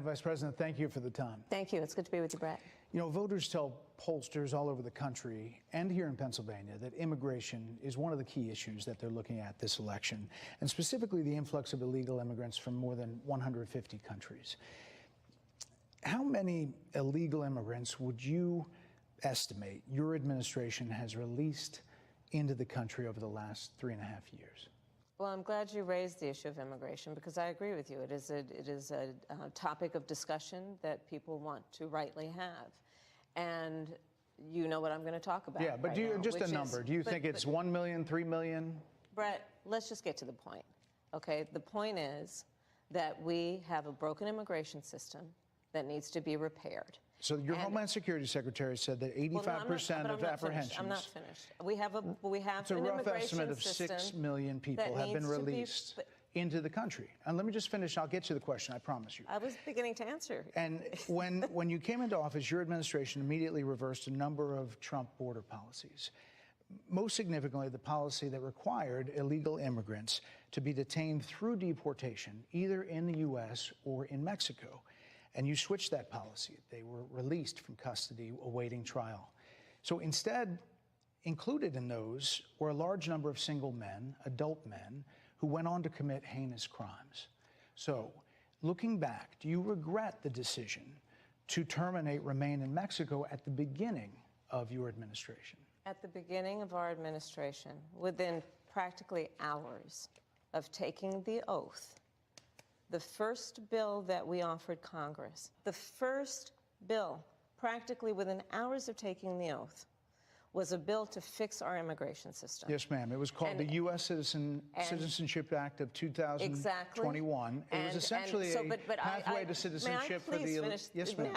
Vice President, thank you for the time. Thank you. It's good to be with you, Brett. You know, voters tell pollsters all over the country and here in Pennsylvania that immigration is one of the key issues that they're looking at this election, and specifically the influx of illegal immigrants from more than 150 countries. How many illegal immigrants would you estimate your administration has released into the country over the last 3.5 years? Well, I'm glad you raised the issue of immigration because I agree with you. It is a topic of discussion that people want to rightly have. And you know what I'm going to talk about. Yeah, but right do you, now, just a number. Do you think it's 1 million, 3 million? Brett, let's just get to the point. Okay, the point is that we have a broken immigration system that needs to be repaired. So your Homeland Security Secretary said that 85% of apprehensions. I'm not finished. We have an it's a rough estimate of 6 million people have been released into the country. And let me just finish. I'll get to the question, I promise you. I was beginning to answer. And when you came into office, your administration immediately reversed a number of Trump border policies. Most significantly, the policy that required illegal immigrants to be detained through deportation, either in the U.S. or in Mexico. And you switched that policy. They were released from custody awaiting trial. So instead, included in those were a large number of single men, adult men, who went on to commit heinous crimes. So looking back, do you regret the decision to terminate Remain in Mexico at the beginning of your administration? At the beginning of our administration, within practically hours of taking the oath, the first bill that we offered Congress, the first bill, practically within hours of taking the oath, was a bill to fix our immigration system. Yes, ma'am. It was called the U.S. Citizenship Act of 2021. Exactly. It was essentially a pathway to citizenship for the... Yes, ma'am.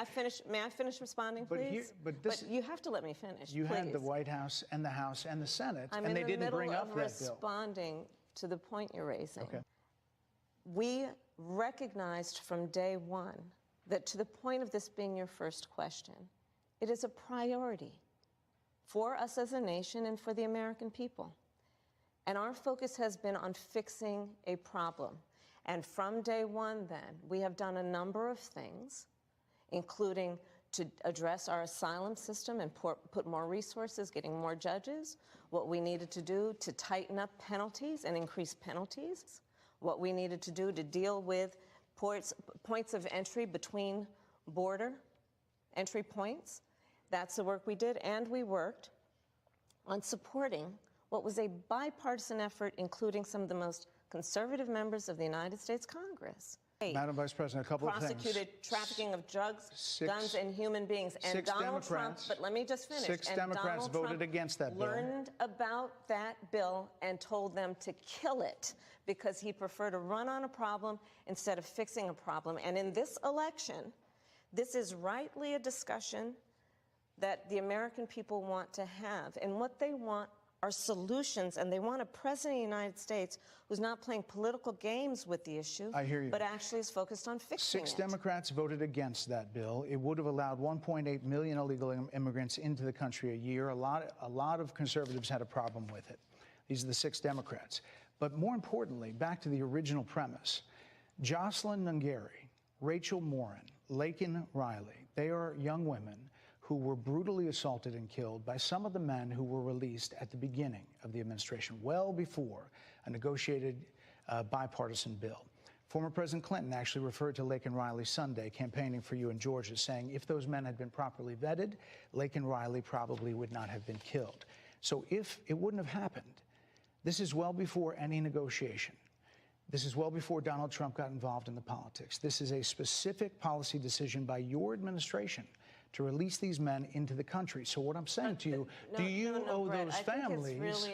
May I finish responding, please? But you have to let me finish, You please. had the White House and the House and the Senate, and they didn't bring up that bill. I'm in the middle of responding to the point you're raising. Okay. We recognized from day one that, to the point of this being your first question, it is a priority for us as a nation and for the American people. And our focus has been on fixing a problem. And from day one, then, we have done a number of things, including to address our asylum system and put more resources, getting more judges, what we needed to do to tighten up penalties and increase penalties, what we needed to do to deal with points of entry between border entry points. That's the work we did, and we worked on supporting what was a bipartisan effort, including some of the most conservative members of the United States Congress. Madam Vice President, a couple of things. Prosecuted trafficking of drugs, guns, and human beings. And Donald Trump, but let me just finish. 6 Democrats voted against that bill. Learned about that bill and told them to kill it because he preferred to run on a problem instead of fixing a problem. And in this election, this is rightly a discussion that the American people want to have. And what they want are solutions, and they want a president of the United States who's not playing political games with the issue, I hear you, but actually is focused on fixing it. 6 Democrats voted against that bill. It would have allowed 1.8 million illegal immigrants into the country a year. A lot of conservatives had a problem with it. These are the 6 Democrats. But more importantly, back to the original premise, Jocelyn Nungary, Rachel Morin, Laken Riley, they are young women who were brutally assaulted and killed by some of the men who were released at the beginning of the administration, well before a negotiated bipartisan bill. Former President Clinton actually referred to Laken Riley Sunday, campaigning for you in Georgia, saying if those men had been properly vetted, Laken Riley probably would not have been killed. So if it wouldn't have happened, this is well before any negotiation. This is well before Donald Trump got involved in the politics. This is a specific policy decision by your administration to release these men into the country. So what I'm saying to you, do you owe those families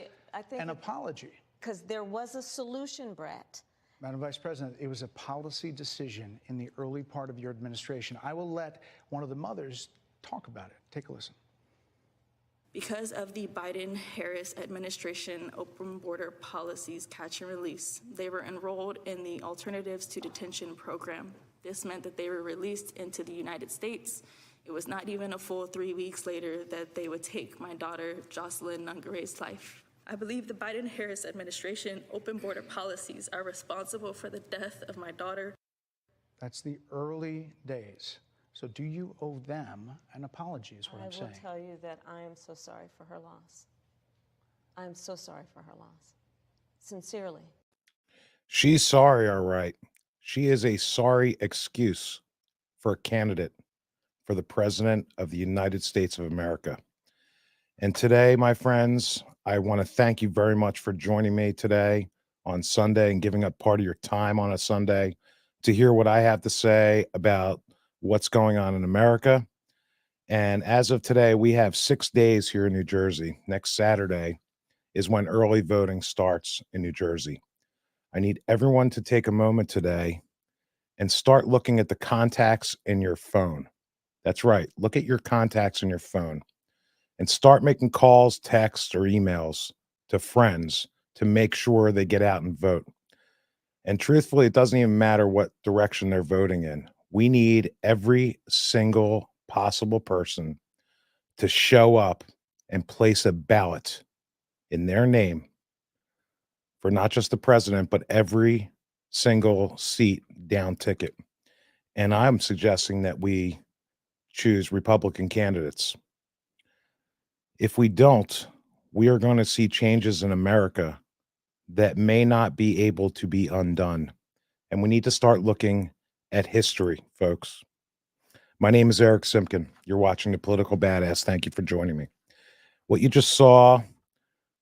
an apology? Because there was a solution, Brett. Madam Vice President, it was a policy decision in the early part of your administration. I will let one of the mothers talk about it. Take a listen. Because of the Biden-Harris administration open border policies catch and release, they were enrolled in the Alternatives to Detention program. This meant that they were released into the United States. It was not even a full 3 weeks later that they would take my daughter, Jocelyn Nungary's life. I believe the Biden-Harris administration open border policies are responsible for the death of my daughter. That's the early days. So do you owe them an apology is what I'm I will saying. tell you that I am so sorry for her loss. I am so sorry for her loss. Sincerely. She's sorry, all right. She is a sorry excuse for a candidate for the President of the United States of America. And today, my friends, I want to thank you very much for joining me today on Sunday and giving up part of your time on a Sunday to hear what I have to say about what's going on in America. And as of today, we have 6 days here in New Jersey. Next Saturday is when early voting starts in New Jersey. I need everyone to take a moment today and start looking at the contacts in your phone. That's right. Look at your contacts in your phone and start making calls, texts, or emails to friends to make sure they get out and vote. And truthfully, it doesn't even matter what direction they're voting in. We need every single possible person to show up and place a ballot in their name for not just the president, but every single seat down ticket. And I'm suggesting that we choose Republican candidates. If we don't, we are going to see changes in America that may not be able to be undone. And we need to start looking at history, folks. My name is Eric Simkin. You're watching The Political Badass. Thank you for joining me. What you just saw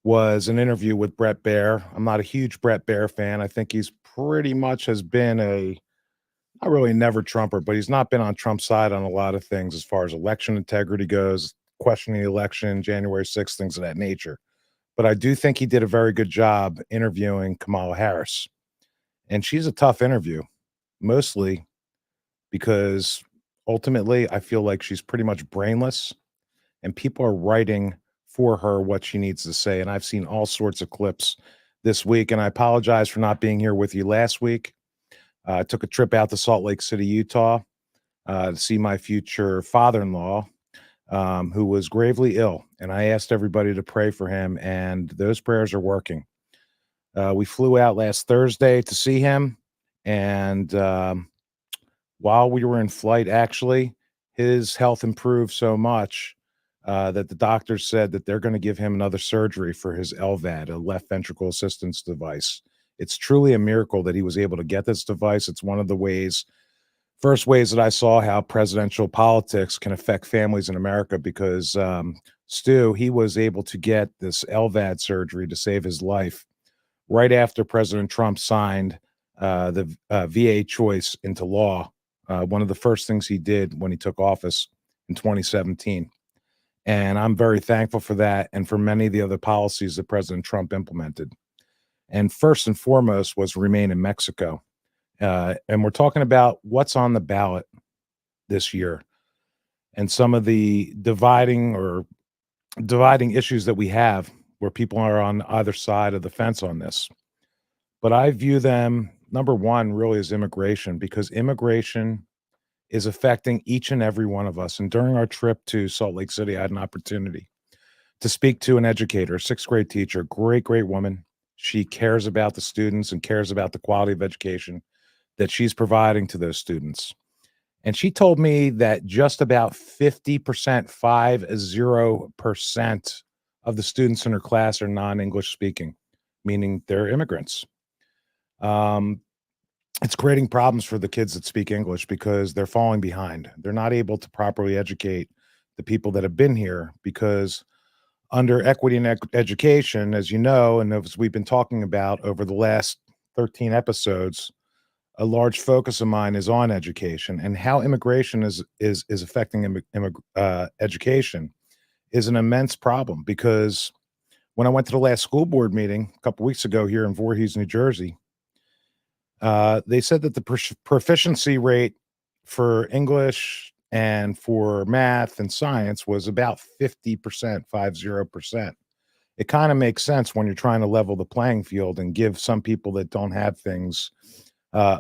was an interview with Brett Baer. I'm not a huge Brett Baer fan. I think he's pretty much has been a not really never Trumper, but he's not been on Trump's side on a lot of things as far as election integrity goes, questioning the election, January 6th, things of that nature. But I do think he did a very good job interviewing Kamala Harris. And she's a tough interview, mostly because ultimately I feel like she's pretty much brainless and people are writing for her what she needs to say. And I've seen all sorts of clips this week. And I apologize for not being here with you last week. I took a trip out to Salt Lake City, Utah, to see my future father-in-law, who was gravely ill. And I asked everybody to pray for him, and those prayers are working. We flew out last Thursday to see him, and while we were in flight, actually, his health improved so much that the doctors said that they're going to give him another surgery for his LVAD, a left ventricle assistance device. It's truly a miracle that he was able to get this device. It's one of the first ways that I saw how presidential politics can affect families in America because Stu, he was able to get this LVAD surgery to save his life right after President Trump signed the VA choice into law. One of the first things he did when he took office in 2017. And I'm very thankful for that and for many of the other policies that President Trump implemented. And first and foremost was remain in Mexico. And we're talking about what's on the ballot this year and some of the dividing issues that we have where people are on either side of the fence on this. But I view them, number one, really as immigration, because immigration is affecting each and every one of us. And during our trip to Salt Lake City, I had an opportunity to speak to an educator, a sixth grade teacher, great woman. She cares about the students and cares about the quality of education that she's providing to those students. And she told me that just about 50%, 50% of the students in her class are non-English speaking, meaning they're immigrants. It's creating problems for the kids that speak English because they're falling behind. They're not able to properly educate the people that have been here because under equity and education, as you know, and as we've been talking about over the last 13 episodes, a large focus of mine is on education and how immigration is affecting education is an immense problem because when I went to the last school board meeting a couple weeks ago here in Voorhees, New Jersey, they said that the proficiency rate for English and for math and science was about 50%, 50%. It kind of makes sense when you're trying to level the playing field and give some people that don't have things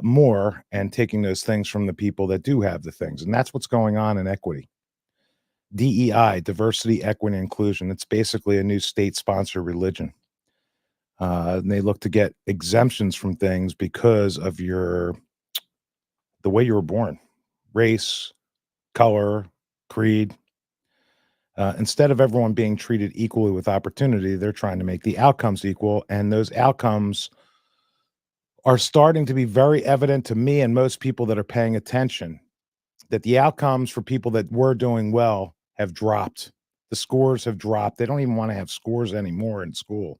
more and taking those things from the people that do have the things. And that's what's going on in equity. DEI, diversity, equity, and inclusion. It's basically a new state-sponsored religion. And they look to get exemptions from things because of your the way you were born, race, color, creed. Instead of everyone being treated equally with opportunity, they're trying to make the outcomes equal. And those outcomes are starting to be very evident to me and most people that are paying attention, that the outcomes for people that were doing well have dropped. The scores have dropped. They don't even want to have scores anymore in school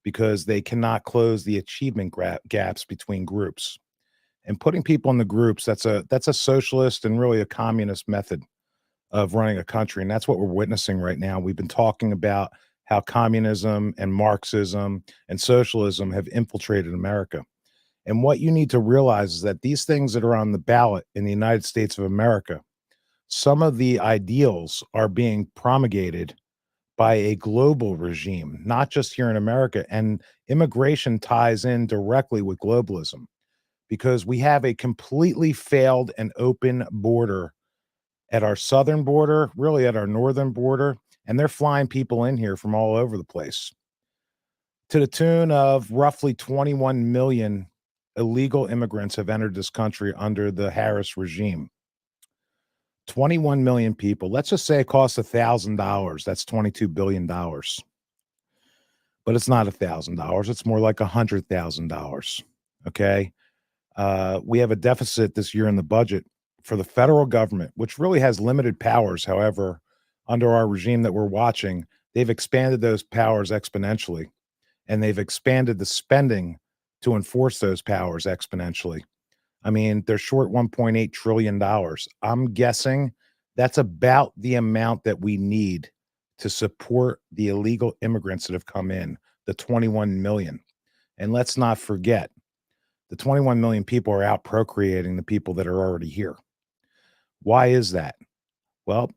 because they cannot close the achievement gaps between groups. And putting people in the groups, that's a socialist and really a communist method of running a country. And that's what we're witnessing right now. We've been talking about how communism and Marxism and socialism have infiltrated America. And what you need to realize is that these things that are on the ballot in the United States of America, some of the ideals are being promulgated by a global regime, not just here in America. And immigration ties in directly with globalism because we have a completely failed and open border at our southern border, really at our northern border, and they're flying people in here from all over the place to the tune of roughly 21 million illegal immigrants have entered this country under the Harris regime. 21 million people. Let's just say it costs $1,000. That's $22 billion. But it's not $1,000. It's more like $100,000. Okay. We have a deficit this year in the budget for the federal government, which really has limited powers. However, under our regime that we're watching, they've expanded those powers exponentially, and they've expanded the spending to enforce those powers exponentially. I mean, they're short $1.8 trillion. I'm guessing that's about the amount that we need to support the illegal immigrants that have come in, the 21 million. And let's not forget, the 21 million people are out procreating the people that are already here. Why is that? Well,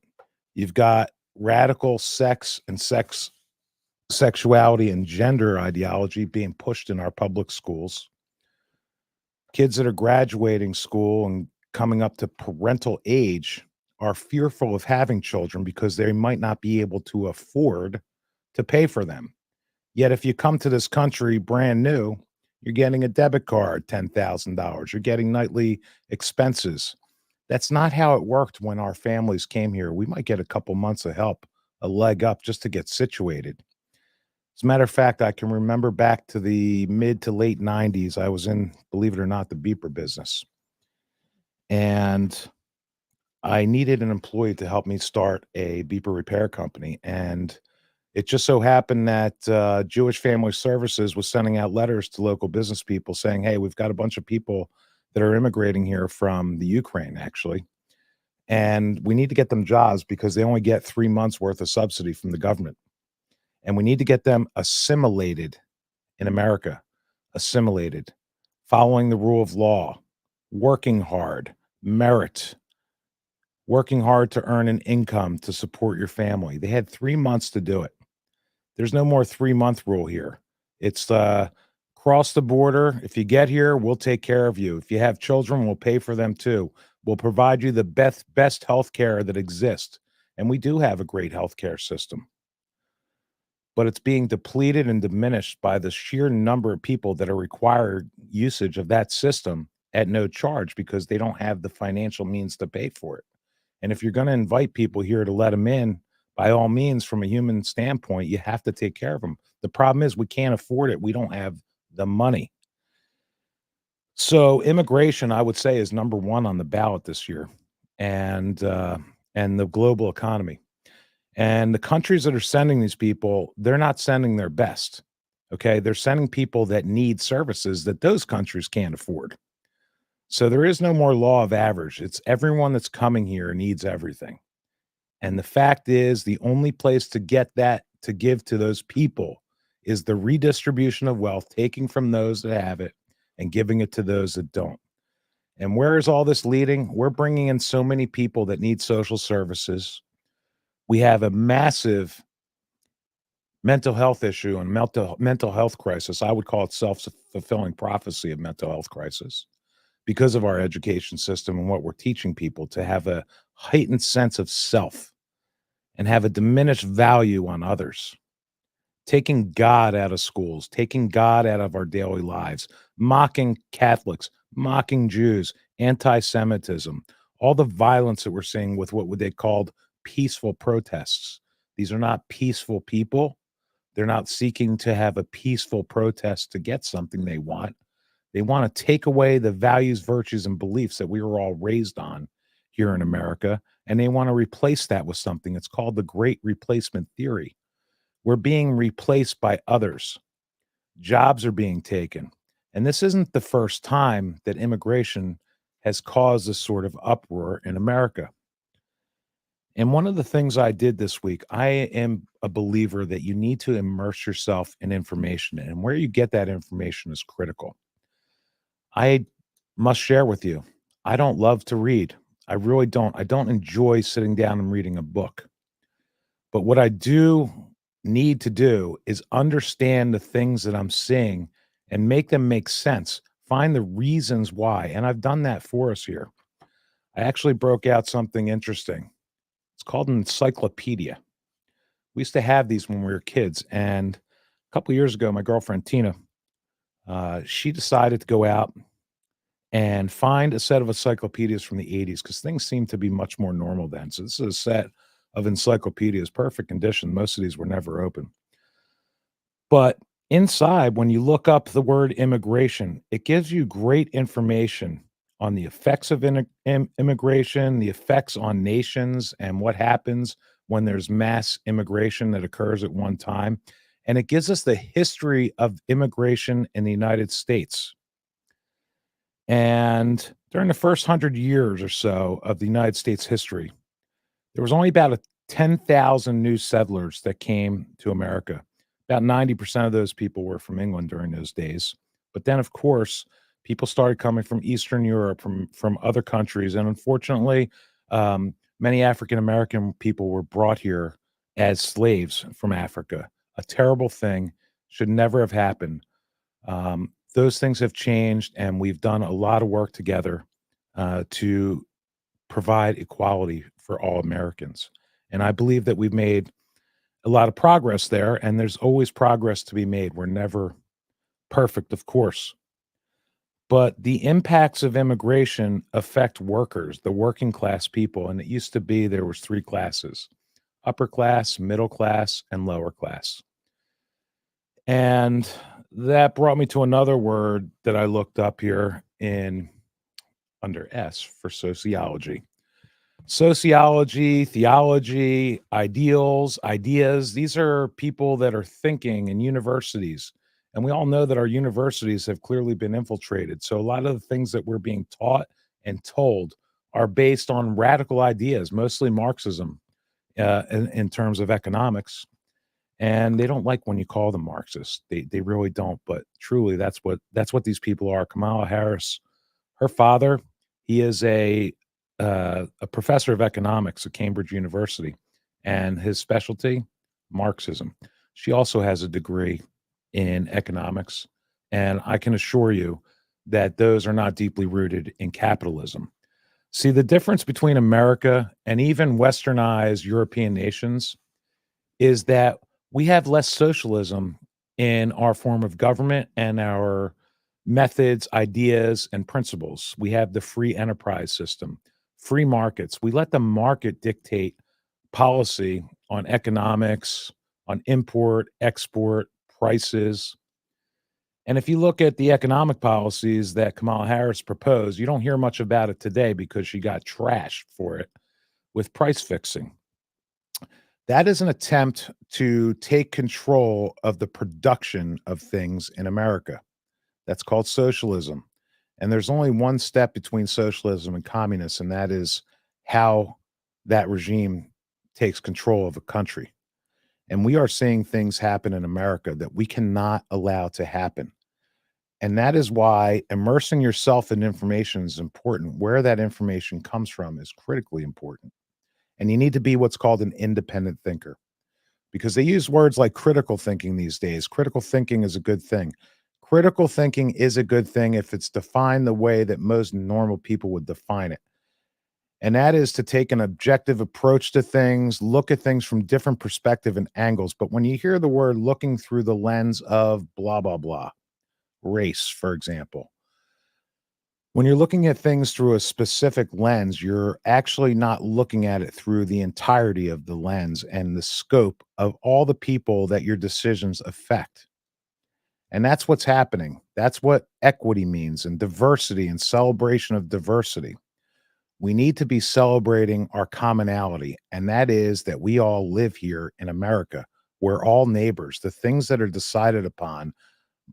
you've got radical sexuality and gender ideology being pushed in our public schools. Kids that are graduating school and coming up to parental age are fearful of having children because they might not be able to afford to pay for them. Yet if you come to this country brand new, you're getting a debit card, $10,000. You're getting nightly expenses. That's not how it worked when our families came here. We might get a couple months of help, a leg up just to get situated. As a matter of fact, I can remember back to the mid to late 90s, I was in, believe it or not, the beeper business. And I needed an employee to help me start a beeper repair company. And it just so happened that Jewish Family Services was sending out letters to local business people saying, hey, we've got a bunch of people that are immigrating here from the Ukraine, actually. And we need to get them jobs because they only get 3 months worth of subsidy from the government. And we need to get them assimilated in America, assimilated, following the rule of law, working hard, merit, working hard to earn an income to support your family. They had 3 months to do it. There's no more 3-month rule here. It's cross the border. If you get here, we'll take care of you. If you have children, we'll pay for them too. We'll provide you the best health care that exists. And we do have a great health care system. But it's being depleted and diminished by the sheer number of people that are required usage of that system at no charge because they don't have the financial means to pay for it. And if you're going to invite people here to let them in, by all means, from a human standpoint, you have to take care of them. The problem is we can't afford it. We don't have the money. So immigration, I would say, is number one on the ballot this year, and the global economy. And the countries that are sending these people, they're not sending their best. Okay. They're sending people that need services that those countries can't afford. So there is no more law of average. It's everyone that's coming here needs everything. And the fact is, the only place to get that to give to those people is the redistribution of wealth, taking from those that have it and giving it to those that don't. And where is all this leading? We're bringing in so many people that need social services. We have a massive mental health issue and mental health crisis. I would call it self-fulfilling prophecy of mental health crisis because of our education system and what we're teaching people to have a heightened sense of self and have a diminished value on others. Taking God out of schools, taking God out of our daily lives, mocking Catholics, mocking Jews, anti-Semitism, all the violence that we're seeing with what would they called peaceful protests. These are not peaceful people. They're not seeking to have a peaceful protest to get something they want. They want to take away the values, virtues, and beliefs that we were all raised on here in America, and they want to replace that with something. It's called the Great Replacement Theory. We're being replaced by others. Jobs are being taken. And this isn't the first time that immigration has caused this sort of uproar in America. And one of the things I did this week, I am a believer that you need to immerse yourself in information, and where you get that information is critical. I must share with you, I don't love to read. I really don't. I don't enjoy sitting down and reading a book. But what I do need to do is understand the things that I'm seeing and make them make sense. Find the reasons why. And I've done that for us here. I actually broke out something interesting. It's called an encyclopedia. We used to have these when we were kids. And a couple of years ago, my girlfriend Tina, she decided to go out and find a set of encyclopedias from the 80s because things seemed to be much more normal then. So this is a set of encyclopedias, perfect condition. Most of these were never open. But inside, when you look up the word immigration, it gives you great information on the effects of immigration, the effects on nations, and what happens when there's mass immigration that occurs at one time. And it gives us the history of immigration in the United States. And during the first 100 years or so of the United States history, there was only about 10,000 new settlers that came to America. About 90% of those people were from England during those days. But then, of course, people started coming from Eastern Europe, from other countries. And unfortunately, many African American people were brought here as slaves from Africa. A terrible thing, should never have happened. Those things have changed, and we've done a lot of work together to provide equality for all Americans. And I believe that we've made a lot of progress there, and there's always progress to be made. We're never perfect, of course. But the impacts of immigration affect workers, the working class people. And it used to be there was three classes: upper class, middle class, and lower class. And that brought me to another word that I looked up here in under S for sociology. Sociology, theology, ideals, ideas, these are people that are thinking in universities. And we all know that our universities have clearly been infiltrated. So a lot of the things that we're being taught and told are based on radical ideas, mostly Marxism in terms of economics. And they don't like when you call them Marxists. They really don't. But truly, that's what these people are. Kamala Harris, her father, he is a professor of economics at Cambridge University, and his specialty, Marxism. She also has a degree in economics, and I can assure you that those are not deeply rooted in capitalism. See, the difference between America and even westernized European nations is that we have less socialism in our form of government and our methods, ideas, and principles. We have the free enterprise system, free markets. We let the market dictate policy on economics, on import, export, prices. And if you look at the economic policies that Kamala Harris proposed, you don't hear much about it today because she got trashed for it with price fixing. That is an attempt to take control of the production of things in America. That's called socialism. And there's only one step between socialism and communism, and that is how that regime takes control of a country. And we are seeing things happen in America that we cannot allow to happen. And that is why immersing yourself in information is important. Where that information comes from is critically important. And you need to be what's called an independent thinker, because they use words like critical thinking these days. Critical thinking is a good thing. Critical thinking is a good thing if it's defined the way that most normal people would define it. And that is to take an objective approach to things, look at things from different perspective and angles. But when you hear the word looking through the lens of blah, blah, blah, race, for example, When you're looking at things through a specific lens, you're actually not looking at it through the entirety of the lens and the scope of all the people that your decisions affect. And that's what's happening. That's what equity means, and diversity and celebration of diversity. We need to be celebrating our commonality, and that is that we all live here in America. We're all neighbors. The things that are decided upon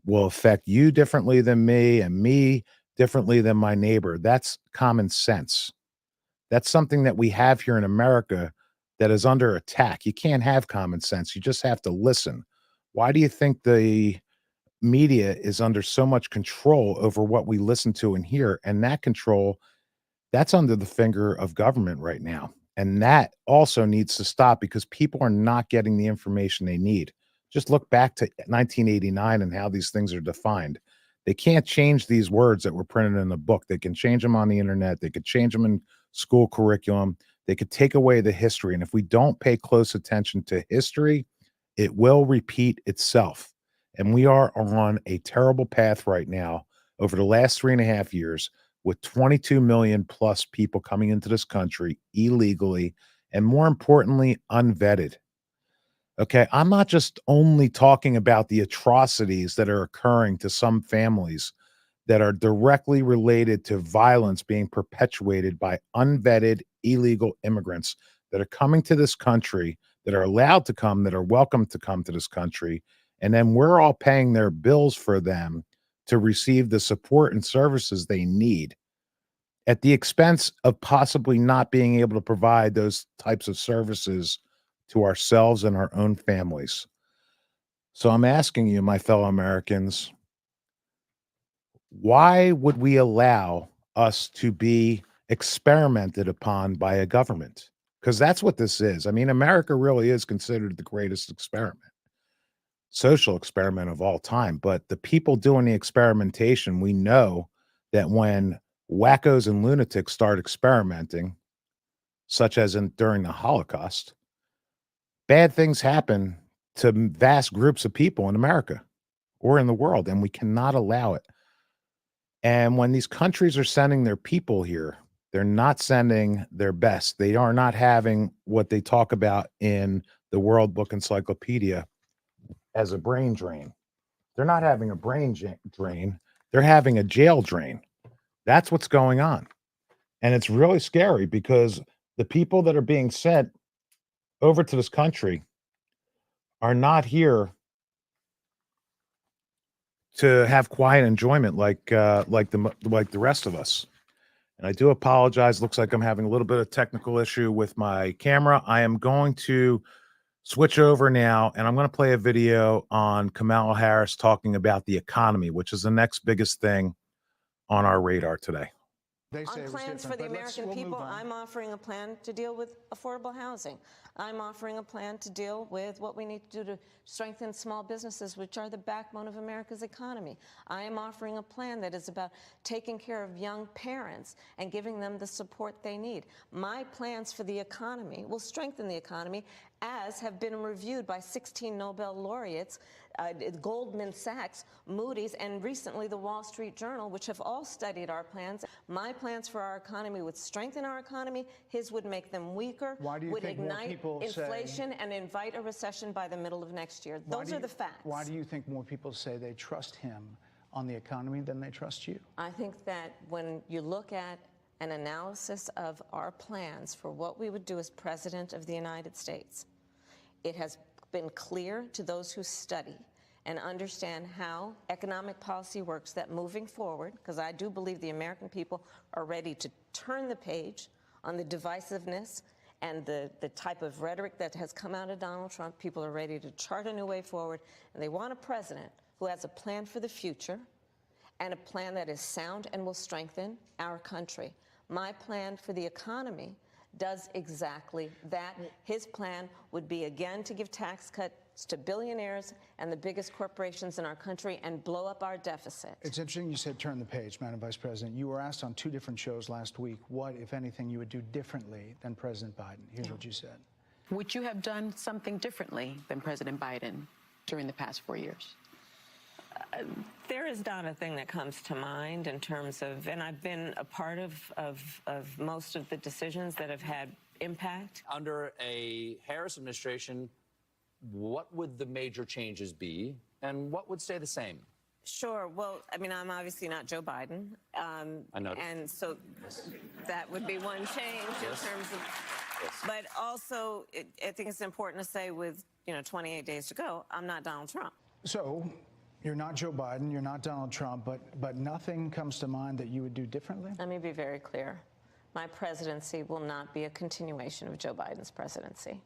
will affect you differently than me, and me differently than my neighbor. That's common sense. That's something that we have here in America that is under attack. You can't have common sense. You just have to listen. Why do you think the media is under so much control over what we listen to and hear? And that control, that's under the finger of government right now. And that also needs to stop because people are not getting the information they need. Just look back to 1989 and how these things are defined. They can't change these words that were printed in the book. They can change them on the internet. They could change them in school curriculum. They could take away the history. And if we don't pay close attention to history, it will repeat itself. And we are on a terrible path right now over the last 3.5 years with 22 million plus people coming into this country illegally and, more importantly, unvetted. Okay, I'm not just only talking about the atrocities that are occurring to some families that are directly related to violence being perpetuated by unvetted illegal immigrants that are coming to this country, that are allowed to come, that are welcome to come to this country. And then we're all paying their bills for them to receive the support and services they need at the expense of possibly not being able to provide those types of services to ourselves and our own families. So I'm asking you, my fellow Americans, why would we allow us to be experimented upon by a government? Because that's what this is. I mean, America really is considered the greatest experiment, social experiment of all time. But the people doing the experimentation, we know that when wackos and lunatics start experimenting, such as during the Holocaust, bad things happen to vast groups of people in America or in the world, and we cannot allow it. And when these countries are sending their people here, they're not sending their best. They are not having what they talk about in the World Book Encyclopedia as a brain drain. They're not having a drain. They're having a jail drain. That's what's going on. And it's really scary because the people that are being sent over to this country are not here to have quiet enjoyment like the rest of us. And I do apologize. Looks like I'm having a little bit of technical issue with my camera. I am going to switch over now, and I'm going to play a video on Kamala Harris talking about the economy, which is the next biggest thing on our radar today. They say On it was plans for different, the but American we'll move people, on. I'm offering a plan to deal with affordable housing. I'm offering a plan to deal with what we need to do to strengthen small businesses, which are the backbone of America's economy. I am offering a plan that is about taking care of young parents and giving them the support they need. My plans for the economy will strengthen the economy, as have been reviewed by 16 Nobel laureates, Goldman Sachs, Moody's, and recently the Wall Street Journal, which have all studied our plans. My plans for our economy would strengthen our economy. His would make them weaker, Why do you would think more ignite people inflation and invite a recession by the middle of next year. Those are the facts. Why do you think more people say they trust him on the economy than they trust you? I think that when you look at an analysis of our plans for what we would do as President of the United States, it has been clear to those who study and understand how economic policy works that moving forward, because I do believe the American people are ready to turn the page on the divisiveness and the type of rhetoric that has come out of Donald Trump. People are ready to chart a new way forward, and they want a president who has a plan for the future and a plan that is sound and will strengthen our country. My plan for the economy does exactly that. His plan would be, again, to give tax cuts to billionaires and the biggest corporations in our country and blow up our deficit. It's interesting you said turn the page, Madam Vice President. You were asked on 2 different shows last week what, if anything, you would do differently than President Biden. Here's what you said. Would you have done something differently than President Biden during the past 4 years? There is not a thing that comes to mind in terms of, and I've been a part of most of the decisions that have had impact. Under a Harris administration, what would the major changes be and what would stay the same? Sure. Well, I mean, I'm obviously not Joe Biden. I know. And so that would be one change in terms of, but also I think it's important to say with, 28 days to go, I'm not Donald Trump. So you're not Joe Biden, you're not Donald Trump, but nothing comes to mind that you would do differently? Let me be very clear. My presidency will not be a continuation of Joe Biden's presidency.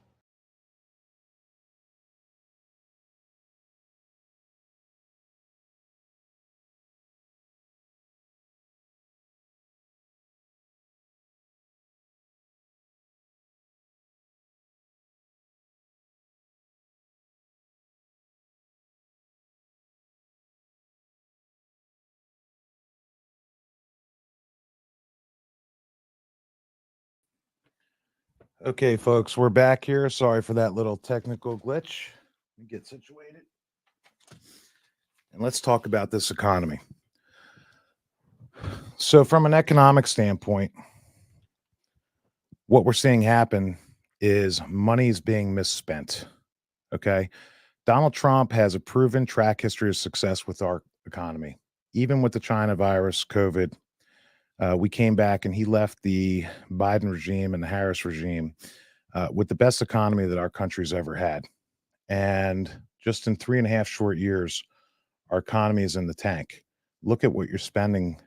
Okay, folks, we're back here. Sorry for that little technical glitch. Let me get situated. And let's talk about this economy. So, from an economic standpoint, what we're seeing happen is money is being misspent. Okay. Donald Trump has a proven track history of success with our economy. Even with the China virus, COVID, we came back and he left the Biden regime and the Harris regime with the best economy that our country's ever had. And just in 3.5 short years, our economy is in the tank. Look at what you're spending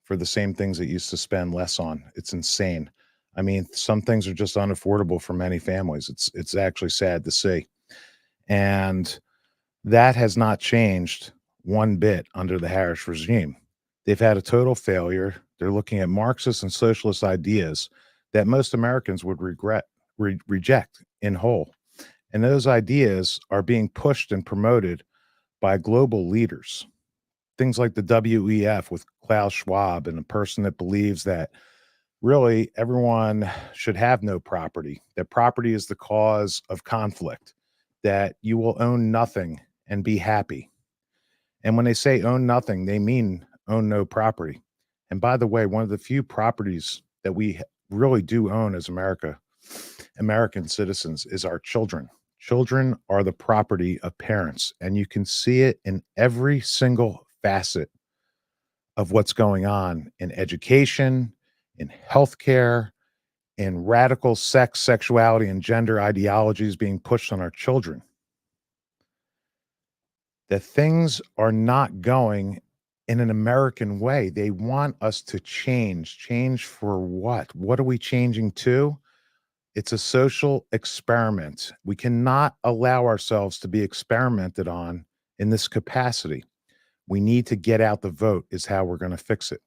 for the same things that you used to spend less on. It's insane. I mean, some things are just unaffordable for many families. It's actually sad to see. And that has not changed one bit under the Harris regime. They've had a total failure. They're looking at Marxist and socialist ideas that most Americans would reject in whole. And those ideas are being pushed and promoted by global leaders. Things like the WEF with Klaus Schwab and a person that believes that really everyone should have no property, that property is the cause of conflict, that you will own nothing and be happy. And when they say own nothing, they mean own no property. And by the way, one of the few properties that we really do own as American citizens, is our children. Children are the property of parents, and you can see it in every single facet of what's going on in education, in healthcare, in radical sex, sexuality, and gender ideologies being pushed on our children. That things are not going in an American way. They want us to change. Change for what? What are we changing to? It's a social experiment. We cannot allow ourselves to be experimented on in this capacity. We need to get out the vote is how we're going to fix it.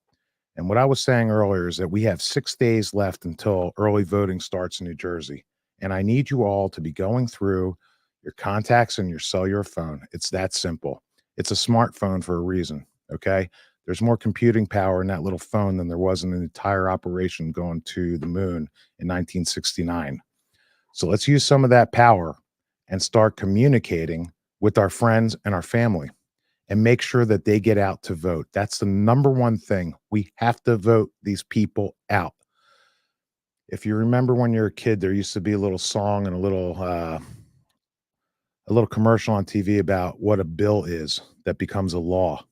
And what I was saying earlier is that we have 6 days left until early voting starts in New Jersey. And I need you all to be going through your contacts and your cellular phone. It's that simple. It's a smartphone for a reason. Okay. There's more computing power in that little phone than there was in an entire operation going to the moon in 1969. So let's use some of that power and start communicating with our friends and our family and make sure that they get out to vote. That's the number one thing. We have to vote these people out. If you remember when you were a kid, there used to be a little song and a little commercial on TV about what a bill is that becomes a law.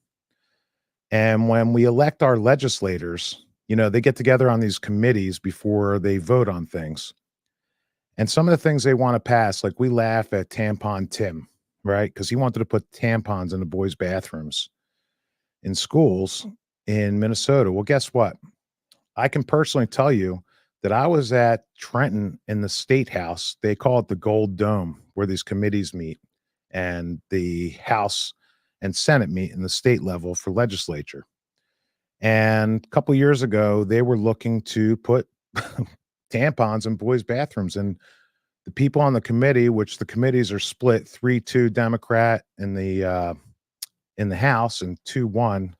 And when we elect our legislators, they get together on these committees before they vote on things. And some of the things they want to pass, like we laugh at Tampon Tim, right? Because he wanted to put tampons in the boys' bathrooms in schools in Minnesota. Well, guess what? I can personally tell you that I was at Trenton in the State House. They call it the Gold Dome, where these committees meet, and the House and Senate meet in the state level for legislature. And a couple of years ago, they were looking to put tampons in boys' bathrooms. And the people on the committee, which the committees are split 3-2 Democrat in the House and 2-1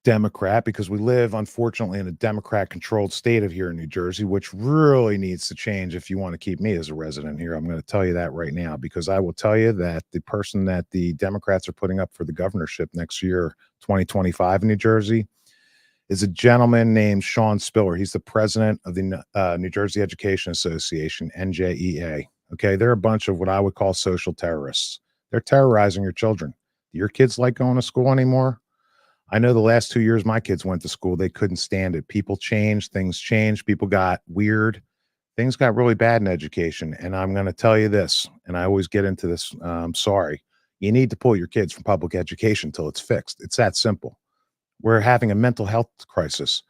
Democrat, because we live, unfortunately, in a Democrat-controlled state of here in New Jersey, which really needs to change if you want to keep me as a resident here. I'm going to tell you that right now, because I will tell you that the person that the Democrats are putting up for the governorship next year, 2025 in New Jersey, is a gentleman named Sean Spiller. He's the president of the New Jersey Education Association, NJEA. Okay, they're a bunch of what I would call social terrorists. They're terrorizing your children. Do your kids like going to school anymore? I know the last 2 years my kids went to school, they couldn't stand it. People changed, things changed, people got weird. Things got really bad in education. And I'm going to tell you this, and I always get into this. Sorry. You need to pull your kids from public education until it's fixed. It's that simple. We're having a mental health crisis.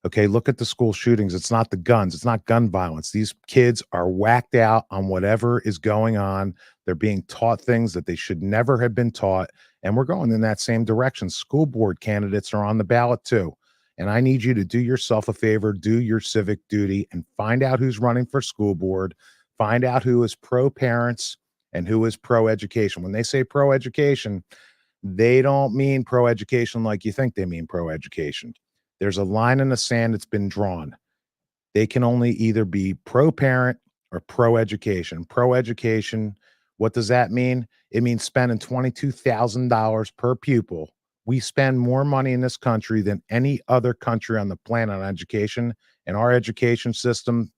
Okay, look at the school shootings. It's not the guns. It's not gun violence. These kids are whacked out on whatever is going on. They're being taught things that they should never have been taught. And we're going in that same direction. School board candidates are on the ballot too. And I need you to do yourself a favor, do your civic duty, and find out who's running for school board. Find out who is pro parents and who is pro education. When they say pro education, they don't mean pro education like you think they mean pro education. There's a line in the sand that's been drawn. They can only either be pro parent or pro education. Pro education, what does that mean? It means spending $22,000 per pupil. We spend more money in this country than any other country on the planet on education, and our education system.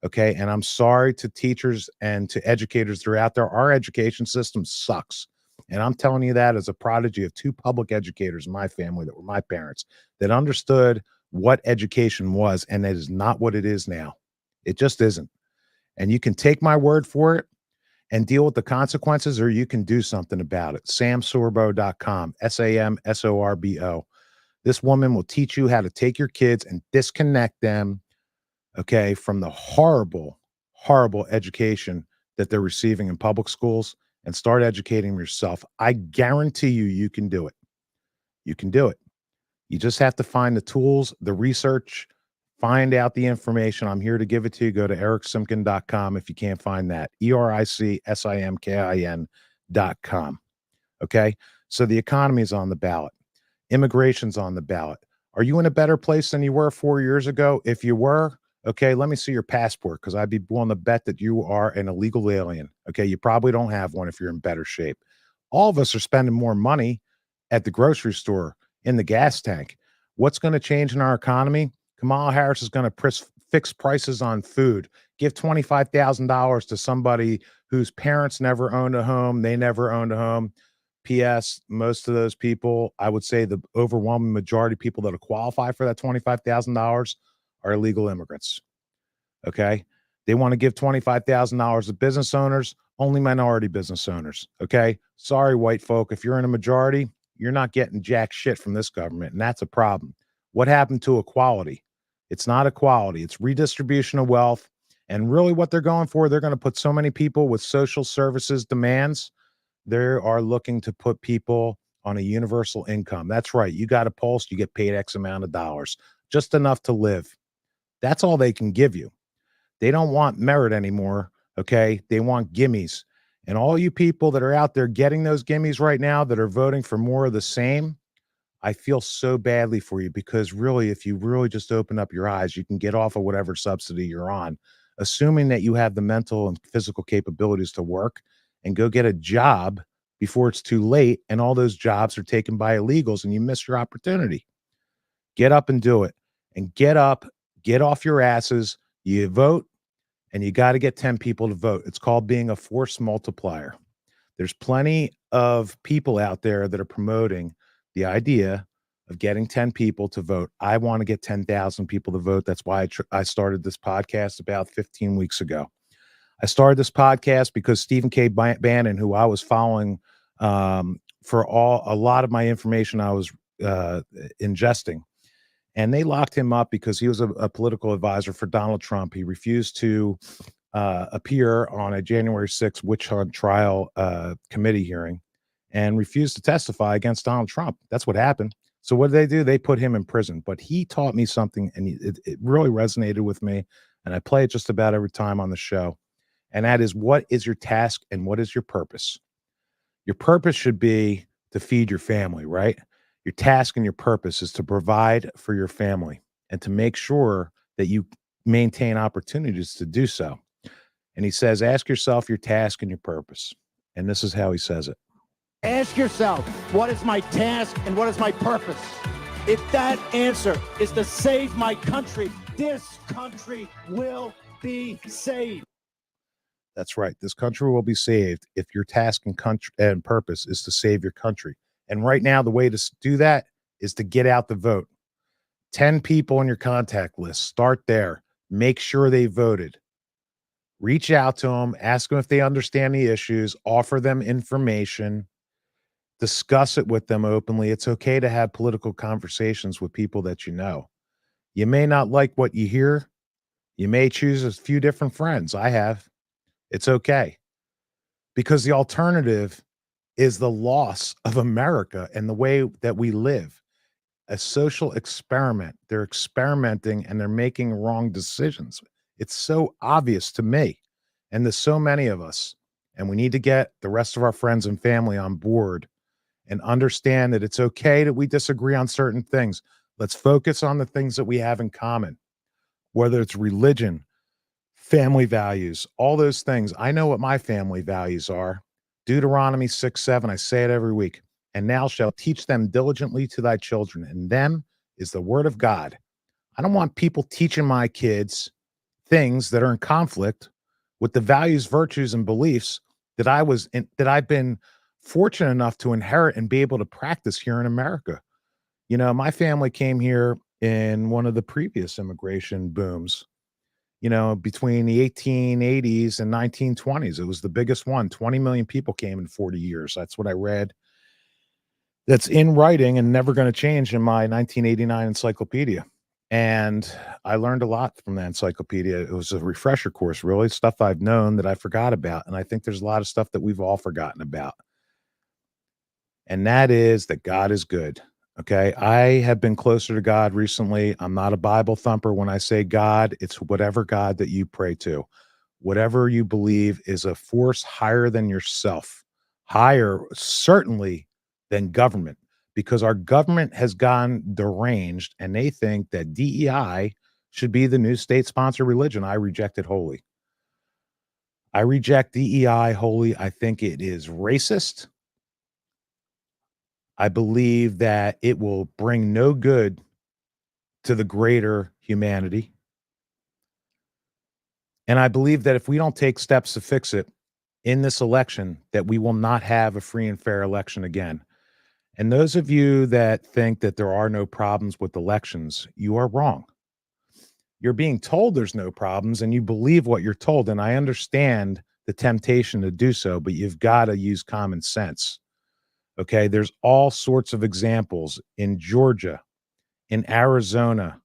Okay. And I'm sorry to teachers and to educators that are out there. Our education system sucks. And I'm telling you that as a prodigy of two public educators in my family that were my parents that understood what education was. And that is not what it is now. It just isn't. And you can take my word for it and deal with the consequences, or you can do something about it. samsorbo.com, SAMSORBO. This woman will teach you how to take your kids and disconnect them, okay, from the horrible, horrible education that they're receiving in public schools and start educating yourself. I guarantee you, you can do it. You can do it. You just have to find the tools, the research, find out the information. I'm here to give it to you. Go to ericsimkin.com if you can't find that. ERICSIMKIN.com. Okay. So the economy is on the ballot. Immigration's on the ballot. Are you in a better place than you were 4 years ago? If you were, okay, let me see your passport, because I'd be willing to bet that you are an illegal alien. Okay, you probably don't have one if you're in better shape. All of us are spending more money at the grocery store, in the gas tank. What's going to change in our economy? Kamala Harris is going to fix prices on food, give $25,000 to somebody whose parents never owned a home, they never owned a home. P.S. Most of those people, I would say the overwhelming majority of people that will qualify for that $25,000 are illegal immigrants. Okay. They want to give $25,000 to business owners, only minority business owners. Okay. Sorry, white folk. If you're in a majority, you're not getting jack shit from this government. And that's a problem. What happened to equality? It's not equality. It's redistribution of wealth. And really what they're going for, they're going to put so many people with social services demands. They are looking to put people on a universal income. That's right. You got a pulse, you get paid X amount of dollars, just enough to live. That's all they can give you. They don't want merit anymore. Okay. They want gimmies. And all you people that are out there getting those gimmies right now that are voting for more of the same, I feel so badly for you, because really, if you really just open up your eyes, you can get off of whatever subsidy you're on, assuming that you have the mental and physical capabilities to work and go get a job before it's too late. And all those jobs are taken by illegals and you miss your opportunity. Get up and do it, and get up, get off your asses. You vote, and you got to get 10 people to vote. It's called being a force multiplier. There's plenty of people out there that are promoting the idea of getting 10 people to vote. I want to get 10,000 people to vote. That's why I started this podcast about 15 weeks ago. I started this podcast because Stephen K. Bannon, who I was following for a lot of my information I was ingesting, and they locked him up because he was a political advisor for Donald Trump. He refused to appear on a January 6th witch hunt trial committee hearing and refused to testify against Donald Trump. That's what happened. So what did they do? They put him in prison. But he taught me something, and it really resonated with me. And I play it just about every time on the show. And that is, what is your task and what is your purpose? Your purpose should be to feed your family, right? Your task and your purpose is to provide for your family and to make sure that you maintain opportunities to do so. And he says, ask yourself your task and your purpose. And this is how he says it. Ask yourself, what is my task and what is my purpose? If that answer is to save my country, this country will be saved. That's right. This country will be saved if your task and country and purpose is to save your country. And right now, the way to do that is to get out the vote. 10 people on your contact list. Start there. Make sure they voted. Reach out to them. Ask them if they understand the issues. Offer them information. Discuss it with them openly. It's okay to have political conversations with people that you know. You may not like what you hear. You may choose a few different friends. I have. It's okay. Because the alternative is the loss of America and the way that we live. A social experiment. They're experimenting and they're making wrong decisions. It's so obvious to me and to so many of us. And we need to get the rest of our friends and family on board and understand that it's okay that we disagree on certain things. Let's focus on the things that we have in common, whether it's religion, family values, all those things. I know what my family values are. Deuteronomy 6:7. I say it every week. And now shall teach them diligently to thy children. And them is the word of God. I don't want people teaching my kids things that are in conflict with the values, virtues, and beliefs that I've been fortunate enough to inherit and be able to practice here in America. You know, my family came here in one of the previous immigration booms, you know, between the 1880s and 1920s. It was the biggest one. 20 million people came in 40 years. That's what I read. That's in writing and never going to change in my 1989 encyclopedia. And I learned a lot from that encyclopedia. It was a refresher course, really, stuff I've known that I forgot about. And I think there's a lot of stuff that we've all forgotten about. And that is that God is good. Okay. I have been closer to God recently. I'm not a Bible thumper. When I say God, it's whatever God that you pray to, whatever you believe is a force higher than yourself, higher certainly than government, because our government has gone deranged and they think that DEI should be the new state sponsored religion. I reject it wholly. I reject DEI wholly. I think it is racist. I believe that it will bring no good to the greater humanity. And I believe that if we don't take steps to fix it in this election, that we will not have a free and fair election again. And those of you that think that there are no problems with elections, you are wrong. You're being told there's no problems and you believe what you're told. And I understand the temptation to do so, but you've got to use common sense. Okay, there's all sorts of examples in Georgia, in Arizona,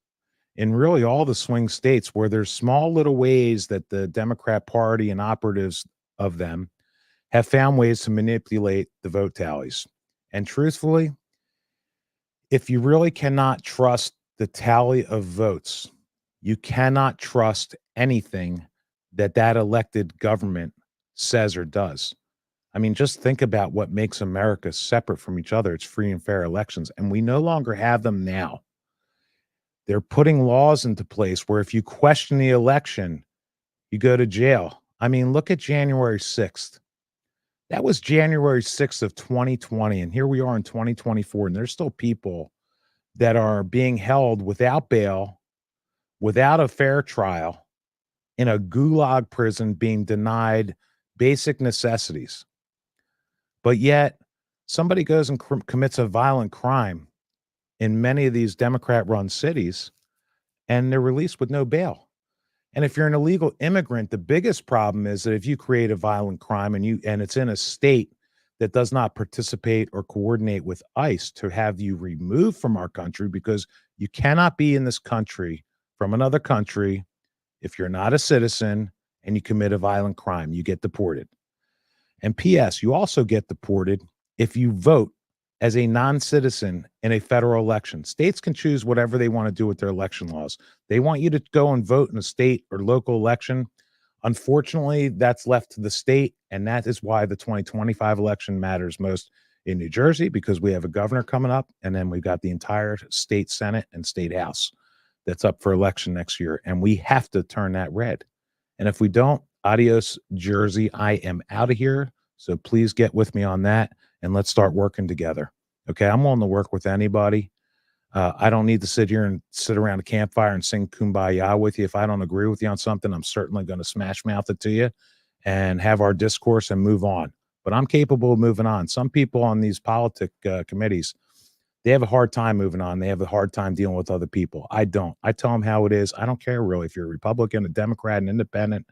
in really all the swing states where there's small little ways that the Democrat Party and operatives of them have found ways to manipulate the vote tallies. And truthfully, if you really cannot trust the tally of votes, you cannot trust anything that that elected government says or does. I mean, just think about what makes America separate from each other. It's free and fair elections, and we no longer have them now. They're putting laws into place where if you question the election, you go to jail. I mean, look at January 6th. That was January 6th of 2020, and here we are in 2024, and there's still people that are being held without bail, without a fair trial, in a gulag prison being denied basic necessities. But yet, somebody goes and commits a violent crime in many of these Democrat-run cities, and they're released with no bail. And if you're an illegal immigrant, the biggest problem is that if you create a violent crime and it's in a state that does not participate or coordinate with ICE to have you removed from our country, because you cannot be in this country from another country if you're not a citizen and you commit a violent crime, you get deported. And P.S., you also get deported if you vote as a non-citizen in a federal election. States can choose whatever they want to do with their election laws. They want you to go and vote in a state or local election. Unfortunately, that's left to the state, and that is why the 2025 election matters most, in New Jersey because we have a governor coming up, and then we've got the entire state Senate and state House that's up for election next year, and we have to turn that red. And if we don't, adios, Jersey. I am out of here. So please get with me on that, and let's start working together. Okay, I'm willing to work with anybody. I don't need to sit here and sit around a campfire and sing kumbaya with you. If I don't agree with you on something, I'm certainly going to smash mouth it to you and have our discourse and move on. But I'm capable of moving on. Some people on these politic committees, they have a hard time moving on. They have a hard time dealing with other people. I don't. I tell them how it is. I don't care really if you're a Republican, a Democrat, an independent.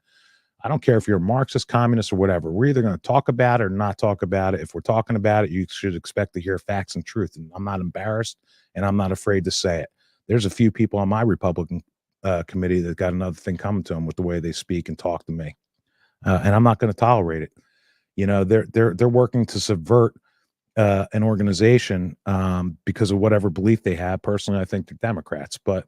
I don't care if you're a Marxist, communist, or whatever. We're either going to talk about it or not talk about it. If we're talking about it, you should expect to hear facts and truth. And I'm not embarrassed, and I'm not afraid to say it. There's a few people on my Republican committee that got another thing coming to them with the way they speak and talk to me, and I'm not going to tolerate it. You know, they're working to subvert an organization because of whatever belief they have. Personally, I think they're Democrats, but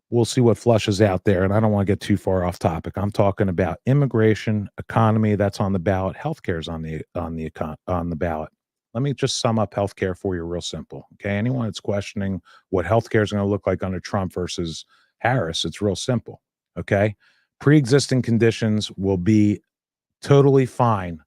we'll see what flushes out there. And I don't want to get too far off topic. I'm talking about immigration, economy. That's on the ballot. Healthcare is on the ballot. Let me just sum up healthcare for you real simple. Okay. Anyone that's questioning what healthcare is going to look like under Trump versus Harris, it's real simple. Okay. Pre-existing conditions will be totally fine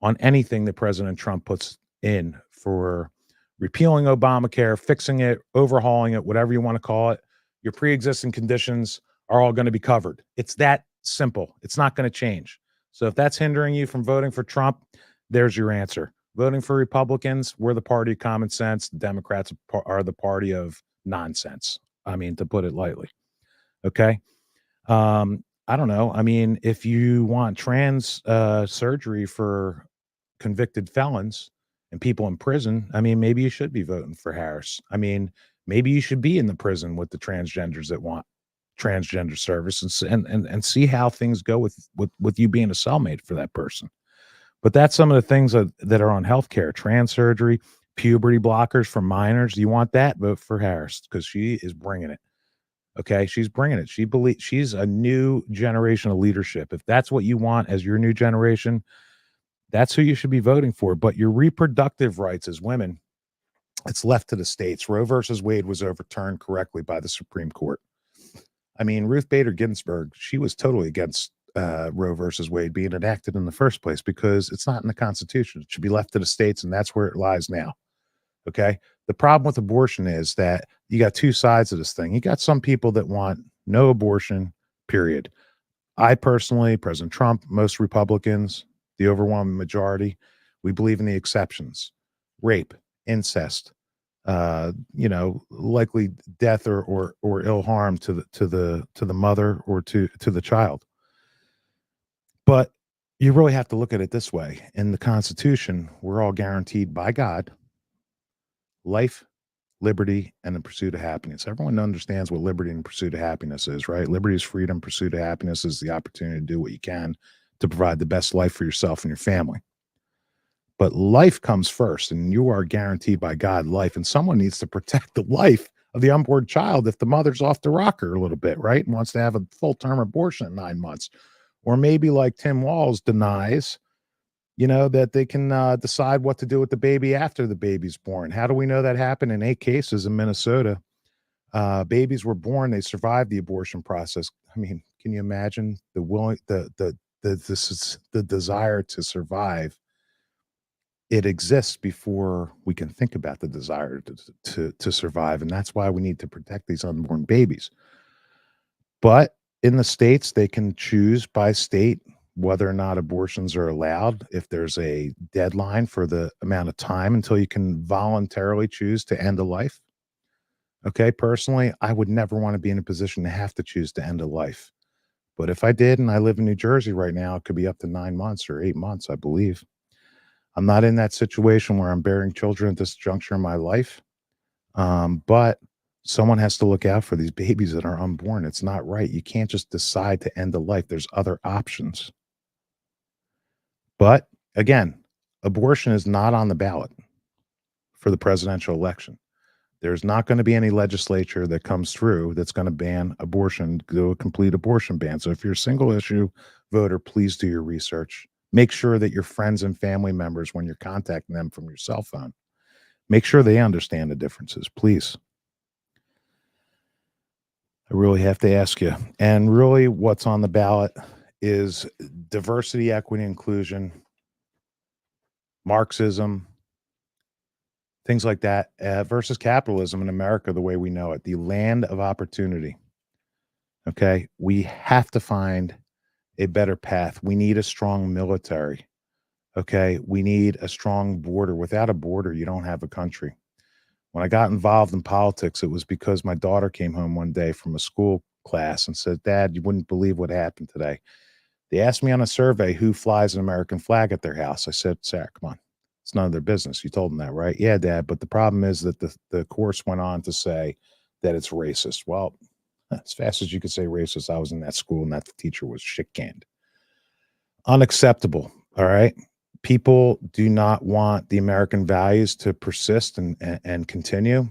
on anything that President Trump puts in for repealing Obamacare, fixing it, overhauling it, whatever you want to call it. Your pre-existing conditions are all going to be covered. It's that simple. It's not going to change. So if that's hindering you from voting for Trump, there's your answer. Voting for Republicans, we're the party of common sense. The Democrats are the party of nonsense. I mean, to put it lightly. Okay. I don't know. I mean, if you want trans surgery for convicted felons and people in prison, I mean, maybe you should be voting for Harris. I mean, maybe you should be in the prison with the transgenders that want transgender service and see how things go with you being a cellmate for that person. But that's some of the things that are on healthcare: trans surgery, puberty blockers for minors. You want that? Vote for Harris because she is bringing it. Okay, she's bringing it. She's a new generation of leadership. If that's what you want as your new generation, that's who you should be voting for. But your reproductive rights as women, it's left to the states. Roe versus Wade was overturned correctly by the Supreme Court. I mean, Ruth Bader Ginsburg, she was totally against Roe versus Wade being enacted in the first place because it's not in the Constitution. It should be left to the states, and that's where it lies now. Okay. The problem with abortion is that you got two sides of this thing. You got some people that want no abortion, period. I personally, President Trump, most Republicans, the overwhelming majority, we believe in the exceptions: rape, incest, likely death or ill harm to the mother or to the child. But you really have to look at it this way. In the Constitution, we're all guaranteed by God life, liberty, and the pursuit of happiness. Everyone understands what liberty and pursuit of happiness is, right? Liberty is freedom. Pursuit of happiness is the opportunity to do what you can to provide the best life for yourself and your family. But life comes first, and you are guaranteed by God life. And someone needs to protect the life of the unborn child if the mother's off the rocker a little bit, right? And wants to have a full-term abortion in 9 months. Or maybe like Tim Walz denies, that they can decide what to do with the baby after the baby's born. How do we know that happened? In 8 cases in Minnesota, babies were born, they survived the abortion process. I mean, can you imagine the desire to survive? It exists before we can think about the desire to survive, and that's why we need to protect these unborn babies. But in the states, they can choose by state whether or not abortions are allowed, if there's a deadline for the amount of time until you can voluntarily choose to end a life. Okay, personally, I would never want to be in a position to have to choose to end a life. But if I did, and I live in New Jersey right now, it could be up to 9 months or 8 months, I believe. I'm not in that situation where I'm bearing children at this juncture in my life. But someone has to look out for these babies that are unborn. It's not right. You can't just decide to end a life. There's other options. But again, abortion is not on the ballot for the presidential election. There's not going to be any legislature that comes through that's going to ban abortion, do a complete abortion ban. So if you're a single issue voter, please do your research. Make sure that your friends and family members, when you're contacting them from your cell phone, make sure they understand the differences, please. I really have to ask you. And really, what's on the ballot is diversity, equity, inclusion, Marxism, things like that, versus capitalism in America the way we know it, the land of opportunity. Okay. We have to find a better path. We need a strong military. Okay. We need a strong border. Without a border, you don't have a country. When I got involved in politics, it was because my daughter came home one day from a school class and said, Dad, you wouldn't believe what happened today. They asked me on a survey who flies an American flag at their house. I said, Sarah, come on. It's none of their business. You told them that, right? Yeah, Dad. But the problem is that the course went on to say that it's racist. Well, as fast as you could say racist, I was in that school and that teacher was shit canned. Unacceptable. All right. People do not want the American values to persist and continue.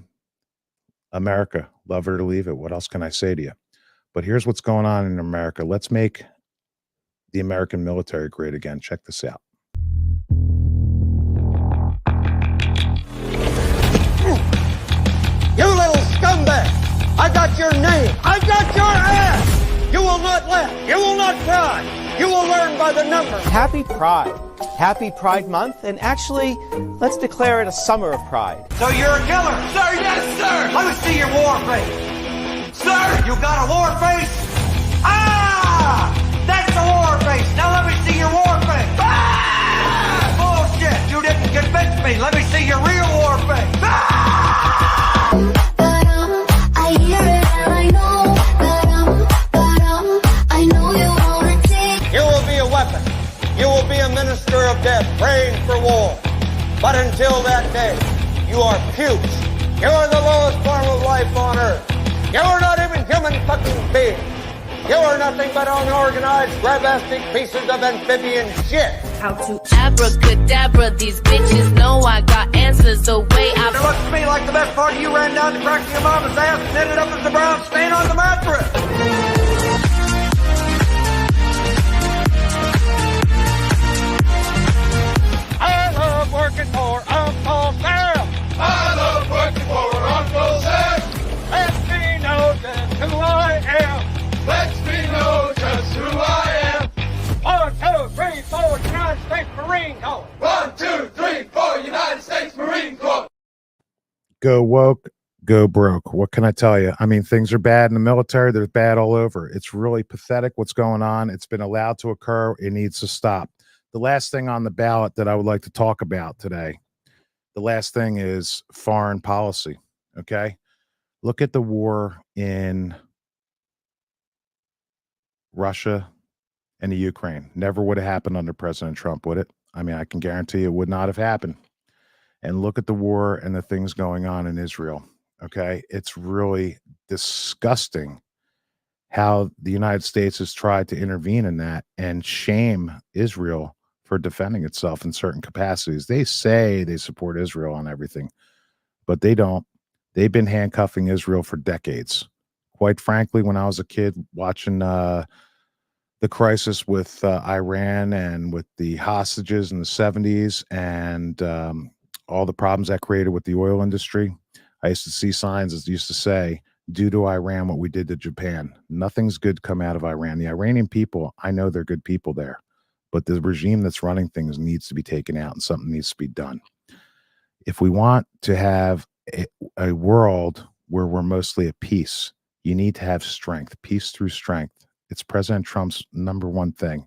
America, love it or leave it. What else can I say to you? But here's what's going on in America. Let's make the American military great again. Check this out. You little scumbag! I got your name! I got your ass! You will not laugh! You will not cry! You will learn by the numbers! Happy Pride. Happy Pride Month, and actually, let's declare it a summer of pride. So you're a killer? Sir, yes, sir! Let me see your war face! Sir, you got a war face? Ah! That's a war face! Now let me see your war face! Ah! Bullshit! You didn't convince me! Let me see your real war face! Ah! I hear it and I know I know you wanna take. You will be a weapon. You will be a minister of death, praying for war. But until that day, you are pukes. You are the lowest form of life on earth. You are not even human fucking beings. You are nothing but unorganized, grabastic pieces of amphibian shit. How to abracadabra, these bitches know I got answers the way It looks to me like the best part of you ran down the crack of your mama's ass and ended up as the brown stain on the mattress. I love working for Uncle Sam. I love working for Uncle Sam. Let me know just who I am. Let me know just who I am. 1, 2, 3, 4, United States Marine Corps. 1, 2, 3, 4, United States Marine Corps. Go woke, go broke. What can I tell you? I mean, things are bad in the military. There's bad all over. It's really pathetic what's going on. It's been allowed to occur. It needs to stop. The last thing on the ballot that I would like to talk about today, the last thing is foreign policy. Okay. Look at the war in Russia and the Ukraine. Never would have happened under President Trump, would it? I mean, I can guarantee it would not have happened. And look at the war and the things going on in Israel. Okay. It's really disgusting how the United States has tried to intervene in that and shame Israel for defending itself in certain capacities. They say they support Israel on everything, but they don't. They've been handcuffing Israel for decades. Quite frankly, when I was a kid watching the crisis with Iran and with the hostages in the 70s and all the problems that created with the oil industry, I used to see signs that used to say, due to Iran, what we did to Japan. Nothing's good come out of Iran. The Iranian people, I know they're good people there, but the regime that's running things needs to be taken out and something needs to be done. If we want to have a world where we're mostly at peace, you need to have strength, peace through strength. It's President Trump's number one thing.